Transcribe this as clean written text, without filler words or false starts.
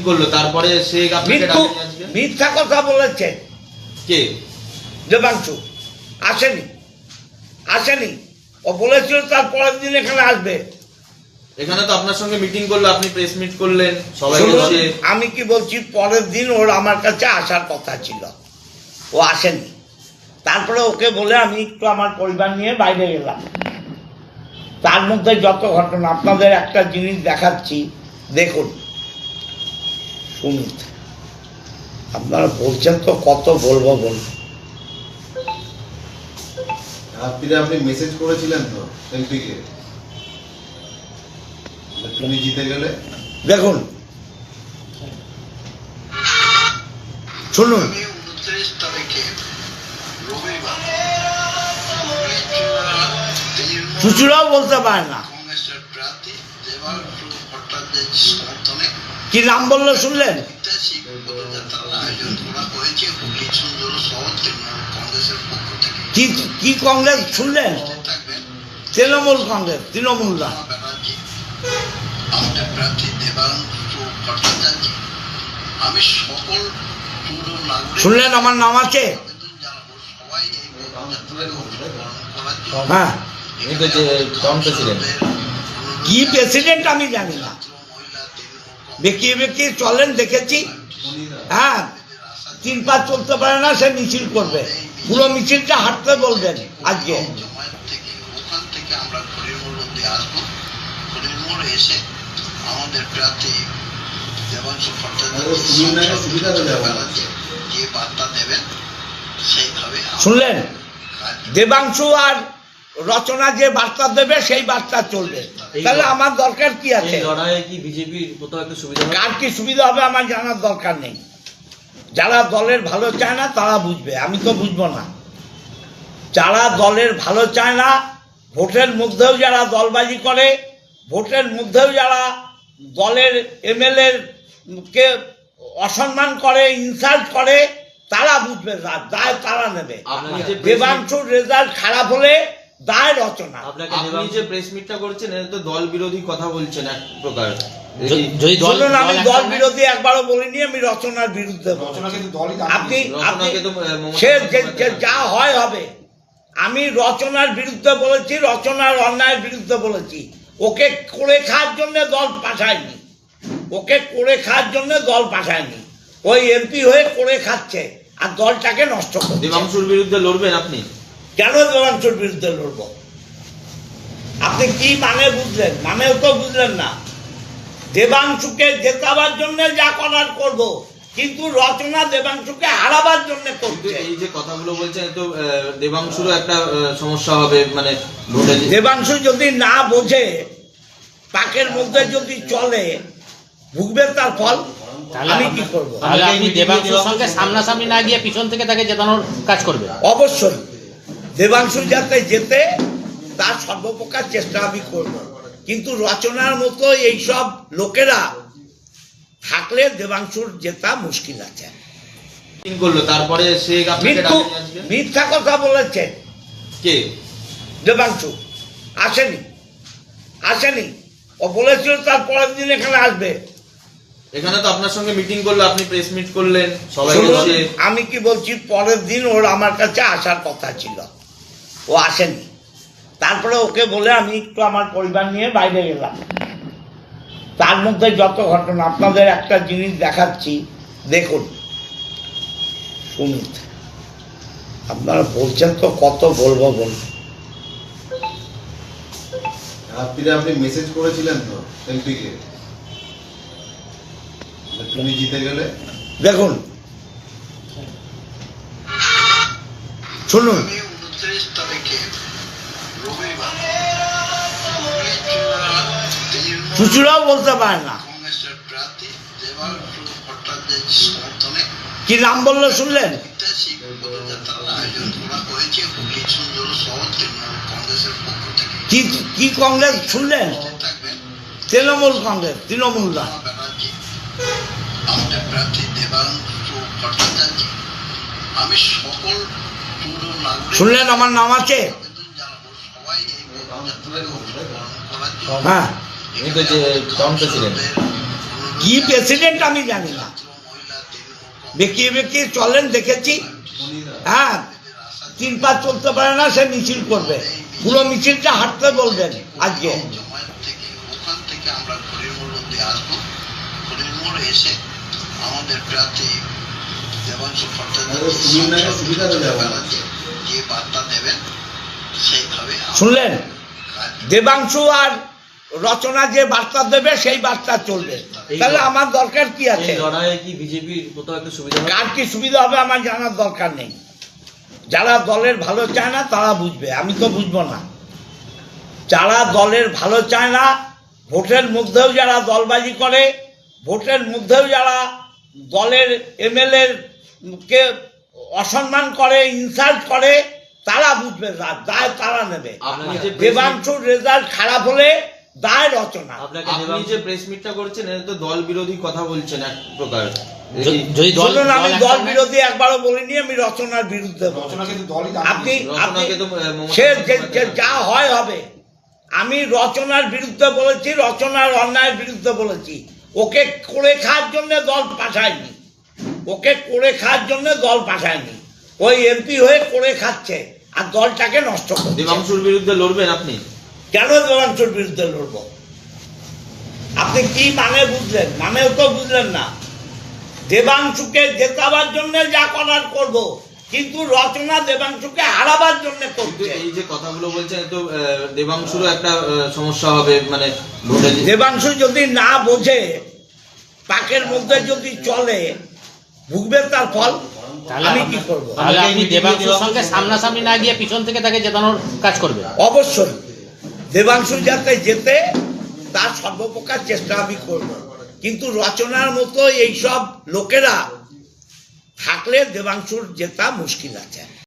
করলো তারপরে সে আপনাকে ডাকেনি আজকে? মিথ্যা কথা বলেছে কে? দেবাংশু। আসেনি ও বলেছিল তার পরের দিন এখানে আসবে। এখানে তো আপনার সঙ্গে মিটিং করলো, আপনি প্রেস মিট করলেন সবাই শুনুন, এসে। আমি কি বলছি, পরের দিন ওর আমার কাছে আসার কথা ছিল, ও আসেনি। তারপরে ওকে বলে আমি একটু আমার পরিবার নিয়ে বাইরে গেলাম। তার মধ্যে যত ঘটনা, আপনাদের একটা জিনিস দেখাচ্ছি, দেখুন, শুনুন। আপনারা বলছেন তো কত বলবো বলুন। রাত্রিরে আপনি মেসেজ করেছিলেন তো এমপিকে, তুমি জিতে গেলে। দেখুন, শুনুন। 29 তারিখে রবিবার চুচুড়াও বলতে পারে না। কংগ্রেসের প্রার্থী দেবাংশু ভট্টাচার্যের সমর্থনে কি নাম বললো শুনলেন? ঐতিহাসিক পদযাত্রার আয়োজন করা হয়েছে হুগলি সুন্দর সহ তৃণমূল কংগ্রেসের পক্ষ থেকে। কি কংগ্রেস শুনলেন? থাকবেন তৃণমূল কংগ্রেস, তৃণমূল না। মমতা ব্যানার্জি, আমাদের প্রার্থী দেবাংশু ভট্টাচার্য। আমি সকল পৌর নাগরিক শুনলেন আমার নাম আছে? আবেদন জানাবো সবাই এই পদযাত্রায় অংশগ্রহণ করার জন্য। হ্যাঁ, এই তো যে টাউন প্রেসিডেন্ট। কি প্রেসিডেন্ট আমি জানি না, বেঁকিয়ে বেঁকিয়ে চলেন দেখেছি। হ্যাঁ, 3 পা চলতে পারে না, সে মিছিল করবে, পুরো মিছিলটা হাঁটতে বলবেন আজকে। জমায়েত থেকে ওখান থেকে আমরা খড়িমোড় অব্দি আসবো। খড়িমোড় এসে আমাদের প্রার্থী দেবাংশু ভট্টাচার্য যে বার্তা দেবেন সেইভাবে শুনলেন? দেবাংশু আর রচনা যে বার্তা দেবে সেই বার্তা চলবে। তাহলে আমার দরকার কি আছে? এই লড়াইয়ে কি বিজেপির কোথাও একটা সুবিধা হবে? কার কি সুবিধা হবে আমার জানার দরকার নেই। যারা দলের ভালো চায় না তারা বুঝবে, আমি তো বুঝবো না। যারা দলের ভালো চায় না, ভোটের মধ্যেও যারা দলবাজি করে, ভোটের মধ্যেও যারা দলের এমএলএ কে অসম্মান করে, ইনসাল্ট করে, তারা বুঝবে, দায় তারা নেবে। আপনাকে যে দেবাংশুর রেজাল্ট খারাপ হলে দায় রচনা। আপনি যে প্রেস মিটটা করছেন এটা তো দল বিরোধী কথা বলছেন এক প্রকার। বলুন, আমি দল বিরোধী একবারও বলিনি, আমি রচনার বিরুদ্ধে বলছি। আপনি রচনাকে তো সে যা হয় হবে। আমি রচনার বিরুদ্ধে বলেছি, রচনার অন্যায়ের বিরুদ্ধে বলেছি। ওকে করে খাওয়ার জন্য দল পাঠায়নি, ওকে করে খাওয়ার জন্য দল পাঠায়নি। ওই এমপি হয়ে করে খাচ্ছে আর দলটাকে নষ্ট করছে। দেবাংশুর বিরুদ্ধে লড়বেন আপনি? কেন দেবাংশুর বিরুদ্ধে লড়ব? আপনি কি মানে বুঝলেন? মানেও তো বুঝলেন না। দেবাংশুকে জেতাবার জন্য যা করার করব, কিন্তু রচনা দেবাংশুকে হারাবার জন্য করছে। এই যে কথাগুলো বলছেন তো দেবাংশুরও একটা সমস্যা হবে, মানে ভোটে। দেবাংশু যদি না বোঝে, পাকের মধ্যে যদি চলে, ভুগবে তার ফল। আমি কি করব? তাহলে আপনি দেবাংশুর সঙ্গে সামনাসামনি না গিয়ে পিছন থেকে তাকে জেতানোর কাজ করবেন? অবশ্যই দেবাংশু যাতে যেতে তার সর্বপ্রকার চেষ্টা আমি করব, কিন্তু রচনার মতো এইসব লোকেরা থাকলে দেবাংশুর জেতা মুশকিল আছে। মিটিং করলো তারপরে সে আপনাকে ডাকেনি আজকে? মিথ্যা কথা বলেছে কে? দেবাংশু। আসেনি ও বলেছিল তার পরের দিন এখানে আসবে। এখানে তো আপনার সঙ্গে মিটিং করলো, আপনি প্রেস মিট করলেন সবাই শুনুন, এসে। আমি কি বলছি, পরের দিন ওর আমার কাছে আসার কথা ছিল, ও আসেনি। তারপরে ওকে বলে আমি একটু আমার পরিবার নিয়ে বাইরে গেলাম। তার মধ্যে যত ঘটনা, আপনাদের একটা জিনিস দেখাচ্ছি, দেখুন, শুনুন। আপনারা বলছেন তো কত বলবো বলুন। রাত্রিরে আপনি মেসেজ করেছিলেন তো এমপিকে, তুমি জিতে গেলে। দেখুন, শুনুন। 29 তারিখে রবিবার চুচুড়াও বলতে পারে না। কংগ্রেসের প্রার্থী দেবাংশু ভট্টাচার্যের সমর্থনে কি নাম বললো শুনলেন? ঐতিহাসিক পদযাত্রার আয়োজন করা হয়েছে হুগলি সুন্দর সহ তৃণমূল কংগ্রেসের পক্ষ থেকে। কি কংগ্রেস শুনলেন? থাকবেন তৃণমূল কংগ্রেস, তৃণমূল না। মমতা ব্যানার্জি, আমাদের প্রার্থী দেবাংশু ভট্টাচার্য। আমি সকল পৌর নাগরিক শুনলেন আমার নাম আছে? আবেদন জানাবো সবাই এই পদযাত্রায় অংশগ্রহণ করার জন্য। হ্যাঁ, এই তো যে টাউন প্রেসিডেন্ট। কি প্রেসিডেন্ট আমি জানি না, মহিলা তৃণমূল বেঁকিয়ে বেঁকিয়ে চলেন দেখেছি। হ্যাঁ, 3 পা চলতে পারে না, সে মিছিল করবে, পুরো মিছিলটা হাঁটতে বলবেন আজকে। জমায়েত থেকে ওখান থেকে আমরা খড়িমোড় অব্দি আসবো। খড়িমোড় এসে আমাদের প্রার্থী দেবাংশু ভট্টাচার্য সুবিধা হয়ে যাবে। যে বার্তা দেবেন সেইভাবে আমরা শুনলেন, কাজ দেবাংশু আর রচনা যে বার্তা দেবে সেই বার্তা চলবে। তাহলে আমার দরকার কি আছে? এই লড়াইয়ে কি বিজেপির কোথাও একটা সুবিধা হবে? কার কি সুবিধা হবে আমার জানার দরকার নেই। যারা দলের ভালো চায় না তারা বুঝবে, আমি তো বুঝবো না। যারা দলের ভালো চায় না, ভোটের মধ্যেও যারা দলবাজি করে, ভোটের মধ্যেও যারা দলের এমএলএ কে অসম্মান করে, ইনসাল্ট করে, তারা বুঝবে, দায় তারা নেবে। আপনাকে যে দেবাংশুর রেজাল্ট খারাপ হলে দায় রচনা। আপনি যে প্রেস মিটটা করছেন এটা তো দল বিরোধী কথা বলছেন এক প্রকার। যদি দল শুনুন, আমি দল দল একটা- বিরোধী একবারও বলিনি, আমি রচনার বিরুদ্ধে বলছি। আপনি রচনাকে তো মমতা সে বন্দ্যোপাধ্যায়- যা হয় হবে। আমি রচনার বিরুদ্ধে বলেছি, রচনার অন্যায়ের বিরুদ্ধে বলেছি। ওকে করে খাওয়ার জন্য দল পাঠায়নি, ওকে করে খাওয়ার জন্য দল পাঠায়নি। ওই এমপি হয়ে করে খাচ্ছে আর দলটাকে নষ্ট করছে। দেবাংশুর বিরুদ্ধে লড়বেন আপনি? কেন দেবাংশুর বিরুদ্ধে লড়বো? আপনি কি মানে বুঝলেন? মানেও তো বুঝলেন না। দেবাংশুকে জেতাবার জন্য যা করার করব, কিন্তু রচনা দেবাংশুকে হারাবার জন্য কিন্তু করছে। এই যে কথাগুলো বলছেন তো দেবাংশুরও একটা সমস্যা হবে, মানে ভোটে দেবাংশু যদি না বোঝে, পাকের মধ্যে যদি চলে, ভুগবে তার ফল। তাহলে আমি কি করব? তাহলে আপনি দেবাংশুর সঙ্গে সামনাসামনি না গিয়ে পিছন থেকে তাকে জেতানোর কাজ করবেন। অবশ্যই দেবাংশু যাতে যেতে তার সর্বপ্রকার চেষ্টা আমি করব, কিন্তু রচনার মতো এইসব লোকেরা থাকলে দেবাংশুর জেতা মুশকিল আছে।